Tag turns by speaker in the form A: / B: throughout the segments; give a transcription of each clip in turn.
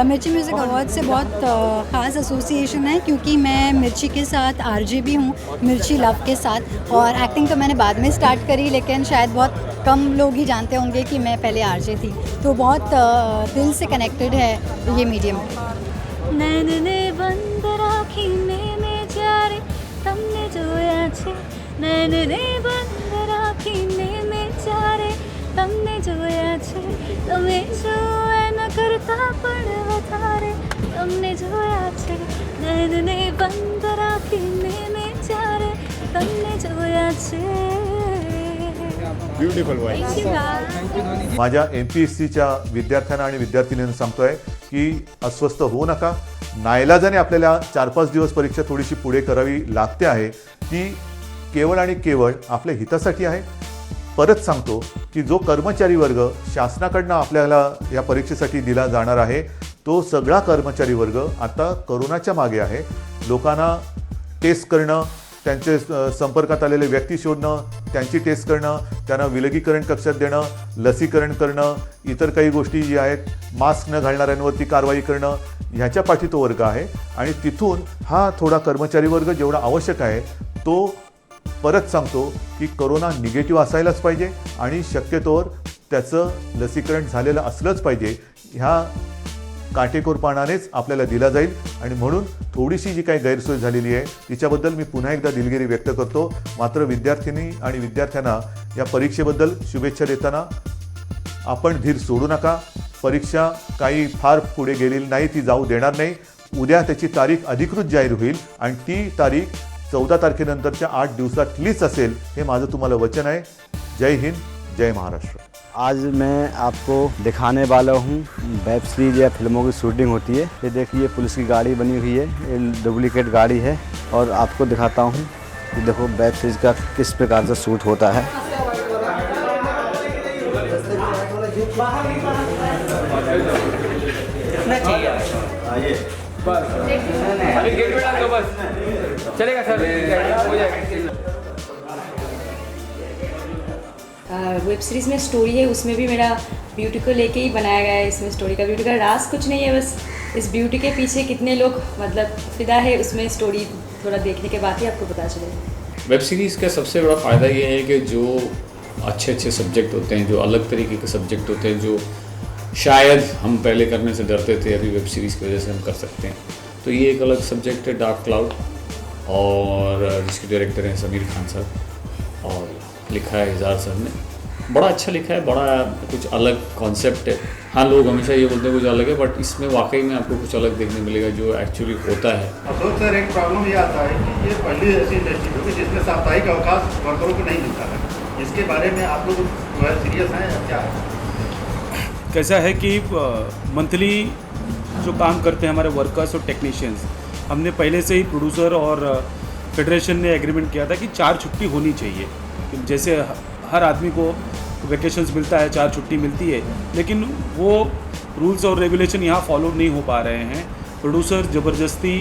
A: मिर्ची music award से बहुत ख़ास एसोसिएशन है, क्योंकि मैं मिर्ची के साथ आरजे भी हूँ, मिर्ची लव के साथ। और एक्टिंग तो मैंने बाद में स्टार्ट करी, लेकिन शायद बहुत कम लोग ही जानते होंगे कि मैं पहले आरजे थी। तो बहुत दिल से कनेक्टेड है ये मीडियम।
B: नैनने बंद राखी ने जारे तमने जोया छे, नैनने बंद राखी ने जारे तमने जोया छे, तमे जोया न करता पण वधारे तमने जोया छे, नैनने बंद राखी ने जारे तमने जोया छे।
C: Beautiful voice.
D: माझ्या MPSCच्या विद्यार्थ्यांना आणि विद्यार्थिनींना सांगतोय की अस्वस्थ होऊ नका। नाईलाजाने आपल्याला 4-5 दिवस परीक्षा थोडीशी पुढे करावी लागते आहे, ती केवळ आणि केवळ आपल्या हितासाठी आहे। परत सांगतो की जो कर्मचारी वर्ग शासनाकडून आपल्याला या परीक्षेसाठी दिला जाणार आहे, तो सगळा कर्मचारी वर्ग आता कोरोनाच्या मागे आहे। लोकांना टेस्ट करणं, त्यांचे संपर्कात आलेले व्यक्ती शोधणं, त्यांची टेस्ट करणं, त्यांना विलगीकरण कक्षात देणं, लसीकरण करणं, इतर काही गोष्टी जी आहेत, मास्क न घालणाऱ्यांवरती कारवाई करणं, ह्याच्या पाठी तो वर्ग आहे। आणि तिथून हा थोडा कर्मचारी वर्ग जेवढा आवश्यक आहे, तो परत सांगतो की कोरोना निगेटिव्ह असायलाच पाहिजे आणि शक्यतोवर त्याचं लसीकरण झालेलं असलंच पाहिजे। ह्या काटेकोरपणानेच आपल्याला दिला जाईल आणि म्हणून थोडीशी जी काही गैरसोय झालेली आहे तिच्याबद्दल मी पुन्हा एकदा दिलगिरी व्यक्त करतो। मात्र विद्यार्थिनी आणि विद्यार्थ्यांना या परीक्षेबद्दल शुभेच्छा देताना आपण धीर सोडू नका। परीक्षा काही फार पुढे गेलेली नाही, ती जाऊ देणार नाही। उद्या त्याची तारीख अधिकृत जाहीर होईल आणि ती तारीख 14 तारखेनंतरच्या 8 दिवसातलीच असेल, हे माझं तुम्हाला वचन आहे। जय हिंद, जय महाराष्ट्र।
E: आज मैं आपको दिखाने वाला हूँ वेब सीरीज या फिल्मों की शूटिंग होती है। ये देखिए पुलिस की गाड़ी बनी हुई है, ये डुप्लीकेट गाड़ी है और आपको दिखाता हूँ कि देखो वेब सीरीज का किस प्रकार से शूट होता है।
F: चलेगा सर, हो जाएगा।
G: वेब सीरीज़ में स्टोरी है, उसमें भी मेरा ब्यूटी को लेके ही बनाया गया है। इसमें स्टोरी का राज कुछ नहीं है, बस इस ब्यूटी के पीछे कितने लोग मतलब फिदा है, उसमें स्टोरी थोड़ा देखने के बाद ही आपको पता चलेगा।
H: वेब सीरीज़ का सबसे बड़ा फ़ायदा ये है कि जो अच्छे अच्छे सब्जेक्ट होते हैं, जो अलग तरीके के सब्जेक्ट होते हैं, जो शायद हम पहले करने से डरते थे, अभी वेब सीरीज़ की वजह से हम कर सकते हैं। तो ये एक अलग सब्जेक्ट है डार्क क्लाउड, और जिसके डायरेक्टर हैं समीर खान साहब, और लिखा है इज़हार सर ने। बड़ा अच्छा लिखा है, बड़ा कुछ अलग कॉन्सेप्ट है। हाँ, लोग हमेशा ये बोलते हैं कुछ अलग है, बट इसमें वाकई में आपको कुछ अलग देखने मिलेगा जो एक्चुअली होता है।
C: अफसोस सर, एक प्रॉब्लम ये आता है कि ये पहली ऐसी इंडस्ट्री होगी जिसमें साप्ताहिक अवकाश वर्करों को नहीं मिलता है। इसके बारे में आप लोग सीरियस हैं क्या है?
I: कैसा है कि मंथली जो काम करते हैं हमारे वर्कर्स और टेक्नीशियंस, हमने पहले से ही प्रोड्यूसर और फेडरेशन ने एग्रीमेंट किया था कि 4 छुट्टी होनी चाहिए। जैसे हर आदमी को वैकेशंस मिलता है, 4 छुट्टी मिलती है, लेकिन वो रूल्स और रेगुलेशन यहाँ फॉलो नहीं हो पा रहे हैं। प्रोड्यूसर ज़बरदस्ती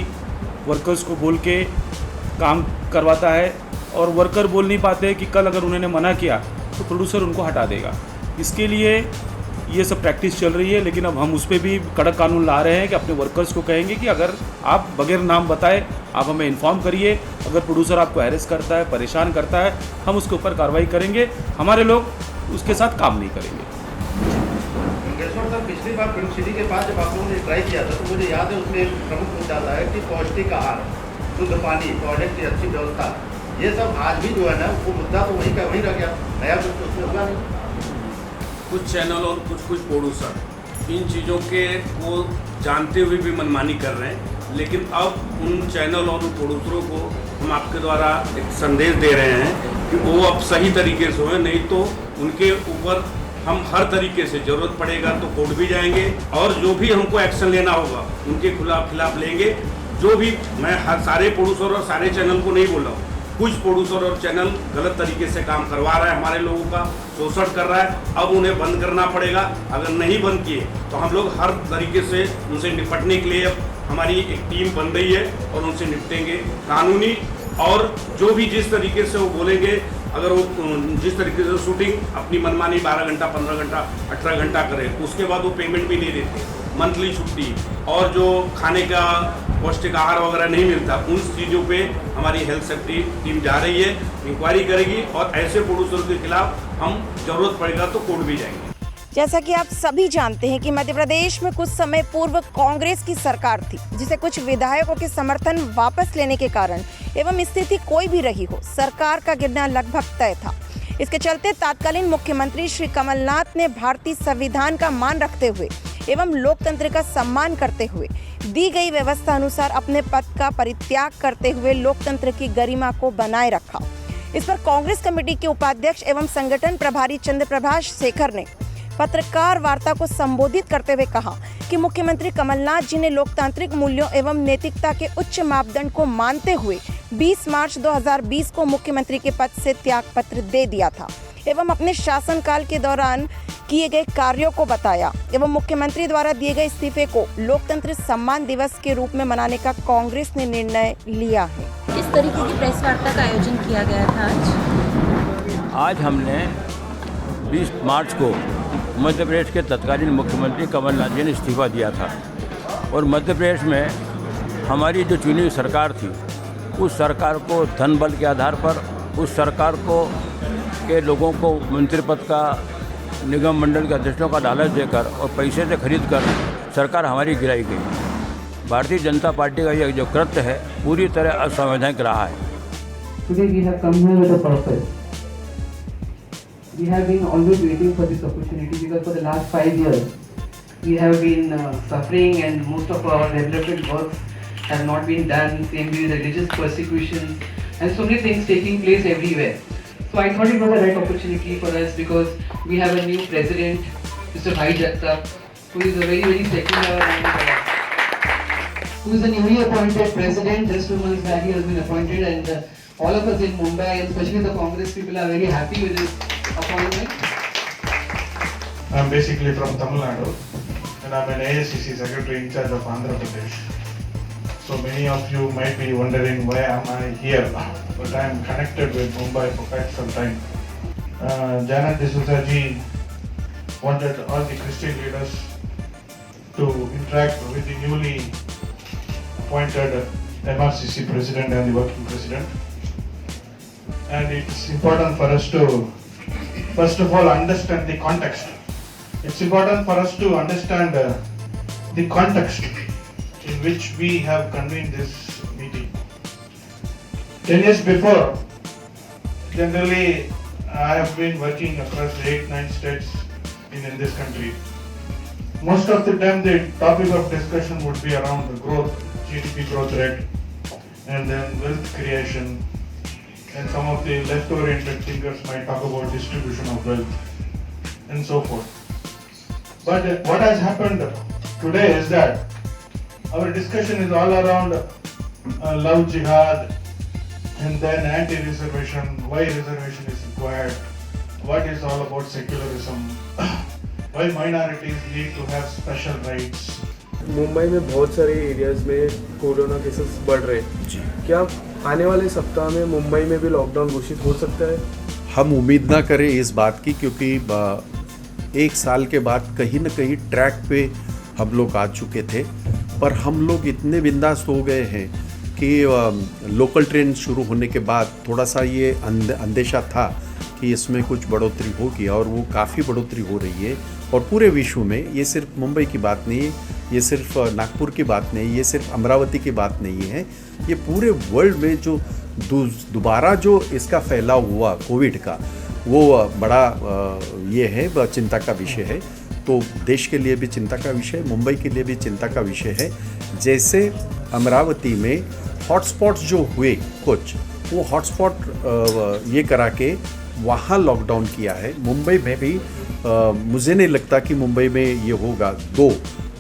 I: वर्कर्स को बोल के काम करवाता है और वर्कर बोल नहीं पाते कि कल अगर उन्होंने मना किया तो प्रोड्यूसर उनको हटा देगा। इसके लिए ये सब प्रैक्टिस चल रही है, लेकिन अब हम उस पर भी कड़क कानून ला रहे हैं कि अपने वर्कर्स को कहेंगे कि अगर आप बगैर नाम बताए आप हमें इन्फॉर्म करिए। अगर प्रोड्यूसर आपको हैरेस करता है, परेशान करता है, हम उसके ऊपर कार्रवाई करेंगे। हमारे लोग उसके साथ काम नहीं करेंगे।
C: सर, पिछली बार फिल्म सिटी के बाद जब आप लोगों ने ट्राई किया था तो मुझे याद है उसमें प्रमुख मुद्दा आता है कि पौष्टिक आहार, शुद्ध पानी, टॉयलेट की अच्छी व्यवस्था, ये सब आज भी जो है ना वो मुद्दा तो वहीं का वहीं रह गया, नया कुछ उसमें हुआ नहीं।
J: कुछ चैनल और कुछ प्रोड्यूसर इन चीज़ों के को जानते हुए भी मनमानी कर रहे हैं, लेकिन अब उन चैनल और उन प्रोड्यूसरों को हम आपके द्वारा एक संदेश दे रहे हैं कि वो अब सही तरीके से हों, नहीं तो उनके ऊपर हम हर तरीके से ज़रूरत पड़ेगा तो कोर्ट भी जाएंगे और जो भी हमको एक्शन लेना होगा उनके खिलाफ लेंगे। जो भी मैं हर सारे प्रोड्यूसर और सारे चैनल को नहीं बोल रहा हूँ, कुछ प्रोड्यूसर और चैनल गलत तरीके से काम करवा रहा है, हमारे लोगों का शोषण कर रहा है। अब उन्हें बंद करना पड़ेगा। अगर नहीं बंद किए तो हम लोग हर तरीके से उनसे निपटने के लिए हमारी एक टीम बन रही है और उनसे निपटेंगे कानूनी। और जो भी जिस तरीके से वो बोलेंगे, अगर वो जिस तरीके से शूटिंग अपनी मनमानी 12 घंटा 15 घंटा 18 घंटा करे, उसके बाद वो पेमेंट भी नहीं देते, मंथली छुट्टी और जो खाने का पौष्टिक आहार वगैरह नहीं मिलता, उन चीज़ों पे हमारी हेल्थ सेफ्टी टीम जा रही है, इंक्वायरी करेगी और ऐसे प्रोड्यूसर के खिलाफ हम जरूरत पड़ेगा तो कोर्ट भी जाएंगे।
K: जैसा कि आप सभी जानते हैं कि मध्य प्रदेश में कुछ समय पूर्व कांग्रेस की सरकार थी, जिसे कुछ विधायकों के समर्थन वापस लेने के कारण एवं स्थिति कोई भी रही हो, सरकार का गिरना लगभग तय था। इसके चलते तत्कालीन मुख्यमंत्री श्री कमलनाथ ने भारतीय संविधान का मान रखते हुए एवं लोकतंत्र का सम्मान करते हुए दी गई व्यवस्था अनुसार अपने पद का परित्याग करते हुए लोकतंत्र की गरिमा को बनाए रखा। इस पर कांग्रेस कमेटी के उपाध्यक्ष एवं संगठन प्रभारी चंद्रप्रभाष शेखर ने पत्रकार वार्ता को संबोधित करते हुए कहा कि मुख्यमंत्री कमलनाथ जी ने लोकतांत्रिक मूल्यों एवं नैतिकता के उच्च मापदंड को मानते हुए 20 मार्च 2020 को मुख्यमंत्री के पद से त्याग पत्र दे दिया था एवं अपने शासनकाल के दौरान किए गए कार्यों को बताया एवं मुख्यमंत्री द्वारा दिए गए इस्तीफे को लोकतंत्र सम्मान दिवस के रूप में मनाने का कांग्रेस ने निर्णय लिया है।
B: किस तरीके की प्रेस वार्ता का आयोजन किया गया था
L: आज हमने 20 मार्च को मध्य प्रदेश के तत्कालीन मुख्यमंत्री कमलनाथ जी ने इस्तीफा दिया था और मध्य प्रदेश में हमारी जो चुनी हुई सरकार थी, उस सरकार को धन बल के आधार पर उस सरकार को के लोगों को मंत्री पद का, निगम मंडल के अध्यक्षों का लालच देकर और पैसे से खरीद कर सरकार हमारी गिराई गई। भारतीय जनता पार्टी का यह जो कृत्य है पूरी तरह असंवैधानिक रहा है।
M: Today we have come here with a purpose. We have been always waiting for this opportunity because for the last 5 years we have been suffering and most of our development works have not been done. Same with religious persecution and so many things taking place everywhere. So I thought it was the right opportunity for us because we have a new president, Mr. Bhai Jagtap, who is a very secular and who is a newly appointed president. Just 2 months back he has been appointed, and all of us in Mumbai and especially the Congress people are very happy with his appointment.
N: I'm basically from Tamil Nadu and I'm an AICC secretary in charge of Andhra Pradesh. So many of you might be wondering why am I here, but I am connected with Mumbai for quite some time. Janet D'Souza ji wanted all the Christian leaders to interact with the newly appointed MRCC president and the working president. And it's important for us to first of all understand the context. It's important for us to understand the context in which we have convened this meeting. 10 years before, generally I have been working across 8-9 states in this country. Most of the time the topic of discussion would be around the growth, GDP growth rate, and then wealth creation, and some of the left-oriented thinkers might talk about distribution of wealth and so forth. But what has happened today is that our discussion is all around love jihad and then anti-reservation, why reservation is required, what is all about secularism, why minorities need to have special rights.
O: Mumbai में बहुत सारे areas में corona cases बढ़ रहे हैं। क्या आने वाले सप्ताह में मुंबई में भी लॉकडाउन घोषित हो सकता है?
P: हम उम्मीद ना करें इस बात की, क्योंकि 1 साल के बाद कहीं ना कहीं ट्रैक पे हम लोग आ चुके थे, पर हम लोग इतने बिंदास हो गए हैं कि लोकल ट्रेन शुरू होने के बाद थोड़ा सा ये अंदेशा था कि इसमें कुछ बढ़ोतरी होगी, और वो काफ़ी बढ़ोतरी हो रही है। और पूरे विश्व में, ये सिर्फ मुंबई की बात नहीं है, ये सिर्फ नागपुर की बात नहीं, ये सिर्फ अमरावती की बात नहीं है, ये पूरे वर्ल्ड में जो दोबारा जो इसका फैलाव हुआ कोविड का, वो बड़ा ये है, चिंता का विषय है। तो देश के लिए भी चिंता का विषय, मुंबई के लिए भी चिंता का विषय है। जैसे अमरावती में हॉटस्पॉट्स जो हुए कुछ, वो हॉटस्पॉट ये करा के वहाँ लॉकडाउन किया है। मुंबई में भी मुझे नहीं लगता कि मुंबई में ये होगा।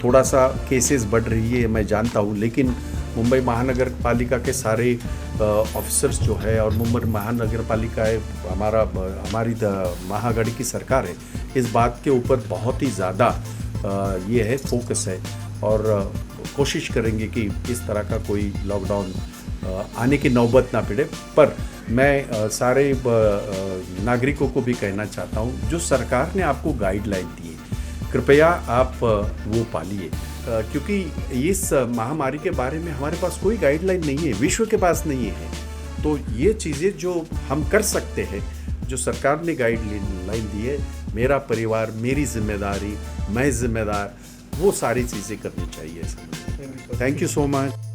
P: थोड़ा सा केसेस बढ़ रही है मैं जानता हूँ, लेकिन मुंबई महानगर पालिका के सारे ऑफिसर्स जो है और मुंबई महानगर पालिका है हमारी महाआघाड़ी की सरकार है, इस बात के ऊपर बहुत ही ज़्यादा ये है फोकस है और कोशिश करेंगे कि इस तरह का कोई लॉकडाउन आने की नौबत ना पड़े। पर मैं सारे नागरिकों को भी कहना चाहता हूँ, जो सरकार ने आपको गाइडलाइन दी है कृपया आप वो पालिए, क्योंकि इस महामारी के बारे में हमारे पास कोई गाइडलाइन नहीं है, विश्व के पास नहीं है। तो ये चीज़ें जो हम कर सकते हैं, जो सरकार ने गाइडलाइन दी है, मेरा परिवार, मेरी जिम्मेदारी, मैं जिम्मेदार, वो सारी चीज़ें करनी चाहिए। Thank you so much.